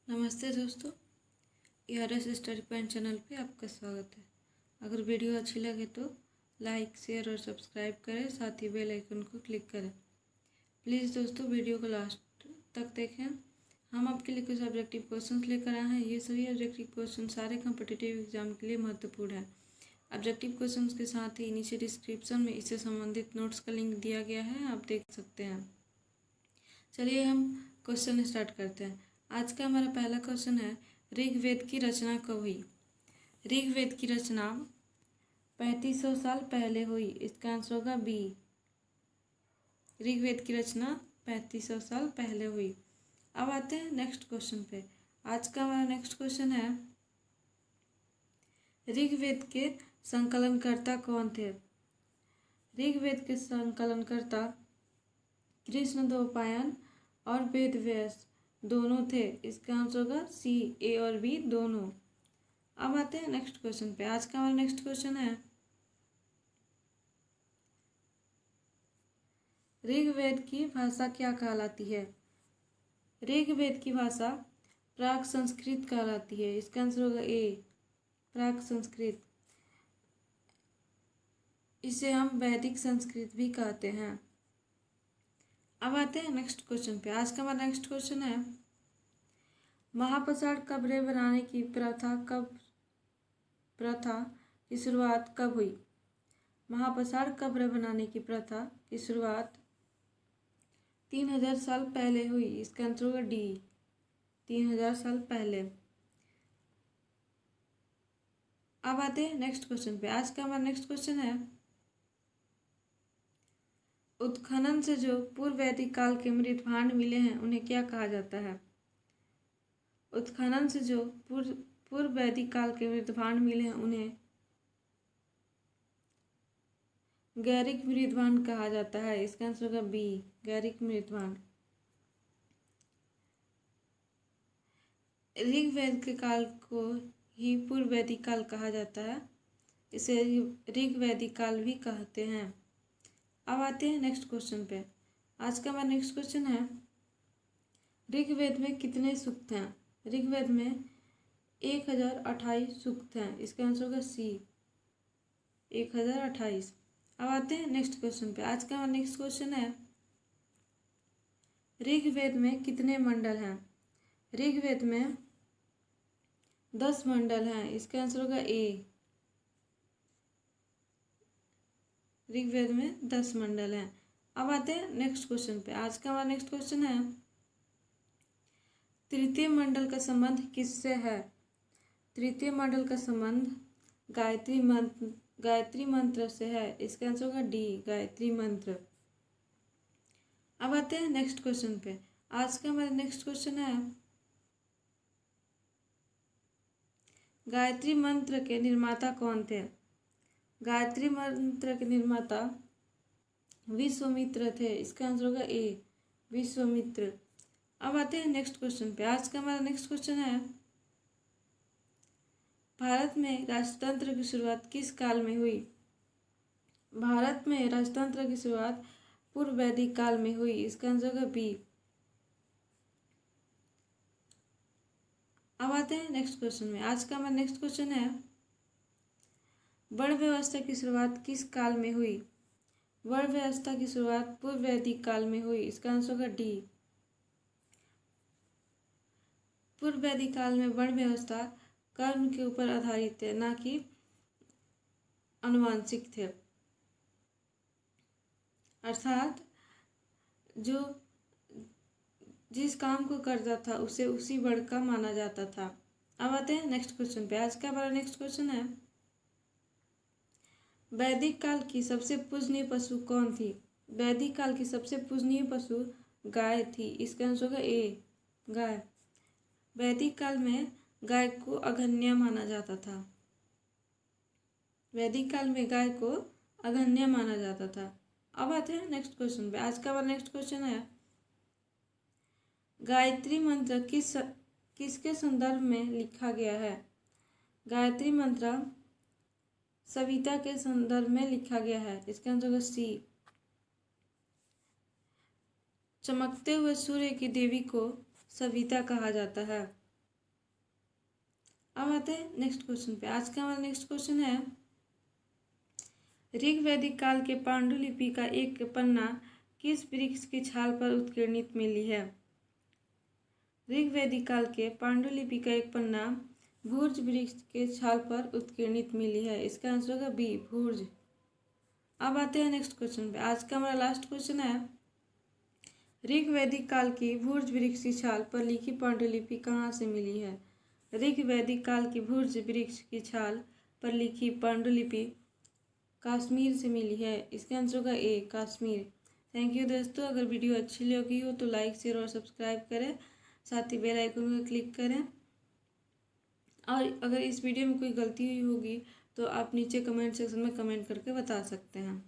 नमस्ते दोस्तों, ERS study point channel पे आपका स्वागत है। अगर वीडियो अच्छी लगे तो लाइक, शेयर और सब्सक्राइब करें, साथ ही बेल आइकन को क्लिक करें। प्लीज़ दोस्तों वीडियो को लास्ट तक देखें। हम आपके लिए कुछ ऑब्जेक्टिव क्वेश्चंस लेकर आए हैं। ये सभी ऑब्जेक्टिव क्वेश्चन सारे कॉम्पिटिटिव एग्जाम के लिए महत्वपूर्ण है। ऑब्जेक्टिव क्वेश्चंस के साथ ही नीचे डिस्क्रिप्शन में इससे संबंधित नोट्स का लिंक दिया गया है, आप देख सकते हैं। चलिए हम क्वेश्चन स्टार्ट करते हैं। आज का हमारा पहला क्वेश्चन है, ऋग्वेद की रचना कब हुई? ऋग्वेद की रचना 3500 साल पहले हुई। इसका आंसर होगा बी। ऋग्वेद की रचना 3500 साल पहले हुई। अब आते हैं नेक्स्ट क्वेश्चन पे। आज का हमारा नेक्स्ट क्वेश्चन है, ऋग्वेद के संकलनकर्ता कौन थे? ऋग्वेद के संकलनकर्ता कृष्णद्वैपायन और वेदव्यास दोनों थे। इसका आंसर होगा सी, ए और बी दोनों। अब आते हैं नेक्स्ट क्वेश्चन पे। आज का हमारा नेक्स्ट क्वेश्चन है, ऋग्वेद की भाषा क्या कहलाती है? ऋग्वेद की भाषा प्राक संस्कृत कहलाती है। इसका आंसर होगा ए, प्राक संस्कृत। इसे हम वैदिक संस्कृत भी कहते हैं। अब आते हैं नेक्स्ट क्वेश्चन पे। आज का हमारा नेक्स्ट क्वेश्चन है, महाप्रसाद कपड़े बनाने की प्रथा की शुरुआत कब हुई? महाप्रसाद कपड़े बनाने की प्रथा की शुरुआत 3000 साल पहले हुई। इसका आंसर होगा डी, 3000 साल पहले। अब आते हैं नेक्स्ट क्वेश्चन पे। आज का हमारा नेक्स्ट क्वेश्चन है, उत्खनन से जो पूर्व वैदिक काल के मृतभांड मिले हैं उन्हें क्या कहा जाता है? उत्खनन से जो पूर्व वैदिक काल के मृतभांड मिले हैं उन्हें गैरिक मृतभांड कहा जाता है। इसका आंसर होगा बी, गैरिक मृतभांड। ऋग्वेद के काल को ही पूर्व वैदिक काल कहा जाता है। इसे ऋग्वैदिक काल भी कहते हैं। अब आते हैं नेक्स्ट क्वेश्चन पे। आज का हमारा नेक्स्ट क्वेश्चन है, ऋग्वेद में कितने सूक्त हैं? ऋग्वेद में 1028 सूक्त हैं। इसका आंसर होगा सी, 1028। अब आते हैं नेक्स्ट क्वेश्चन पे। आज का हमारा नेक्स्ट क्वेश्चन है, ऋग्वेद में कितने मंडल हैं? ऋग्वेद में 10 मंडल हैं। इसका आंसर होगा ए, ऋग्वेद में 10 मंडल हैं। अब आते हैं नेक्स्ट क्वेश्चन पे। आज का हमारा नेक्स्ट क्वेश्चन है, तृतीय मंडल का संबंध किससे है? तृतीय मंडल का संबंध गायत्री मंत्र से है। इसका आंसर होगा डी, गायत्री मंत्र। अब आते हैं नेक्स्ट क्वेश्चन पे। आज का हमारा नेक्स्ट क्वेश्चन है, गायत्री मंत्र के निर्माता कौन थे? गायत्री मंत्र के निर्माता विश्वामित्र थे। इसका आंसर होगा ए, विश्वामित्र। अब आते हैं नेक्स्ट क्वेश्चन पे। आज का हमारा नेक्स्ट क्वेश्चन है, भारत में राजतंत्र की शुरुआत किस काल में हुई? भारत में राजतंत्र की शुरुआत पूर्व वैदिक काल में हुई। इसका आंसर होगा बी। अब आते हैं नेक्स्ट क्वेश्चन में। आज का हमारा नेक्स्ट क्वेश्चन है, वर्ण व्यवस्था की शुरुआत किस काल में हुई? वर्ण व्यवस्था की शुरुआत पूर्व वैदिक काल में हुई। इसका आंसर होगा डी, पूर्व वैदिक काल में वर्ण व्यवस्था कर्म के ऊपर आधारित है, ना कि आनुवांशिक थे। अर्थात जो जिस काम को करता था उसे उसी वर्ण का माना जाता था। अब आते हैं नेक्स्ट क्वेश्चन पे। आज का हमारा नेक्स्ट क्वेश्चन है, वैदिक काल की सबसे पूजनीय पशु कौन थी? वैदिक काल की सबसे पूजनीय पशु गाय थी। इसका आंसर होगा ए, गाय। वैदिक काल में गाय को अघन्य माना जाता था। वैदिक काल में गाय को अघन्य माना जाता था। अब आते हैं नेक्स्ट क्वेश्चन पे। आज का हमारा नेक्स्ट क्वेश्चन है, गायत्री मंत्र किसके संदर्भ में लिखा गया है? गायत्री मंत्र सविता के संदर्भ में लिखा गया है। इसका आंसर होगा सी, चमकते हुए सूर्य की देवी को सविता कहा जाता है। अब आते हैं नेक्स्ट क्वेश्चन पे। आज का हमारा नेक्स्ट क्वेश्चन है, ऋग्वैदिक काल के पांडुलिपि का एक पन्ना किस वृक्ष की छाल पर उत्कीर्णित मिली है? ऋग्वैदिक काल के पांडुलिपि का एक पन्ना भूर्ज वृक्ष के छाल पर उत्कीर्णित मिली है। इसका आंसर होगा बी, भूर्ज। अब आते हैं नेक्स्ट क्वेश्चन पे। आज का हमारा लास्ट क्वेश्चन है, ऋग्वैदिक काल की भूर्ज वृक्ष की छाल पर लिखी पांडुलिपि कहाँ से मिली है? ऋग्वैदिक काल की भूर्ज वृक्ष की छाल पर लिखी पांडुलिपि कश्मीर से मिली है। इसका आंसर होगा ए, कश्मीर। थैंक यू दोस्तों। अगर वीडियो अच्छी लगी हो तो लाइक, शेयर और सब्सक्राइब करें, साथ ही बेल आइकन को क्लिक करें। और अगर इस वीडियो में कोई गलती हुई होगी तो आप नीचे कमेंट सेक्शन में कमेंट करके बता सकते हैं।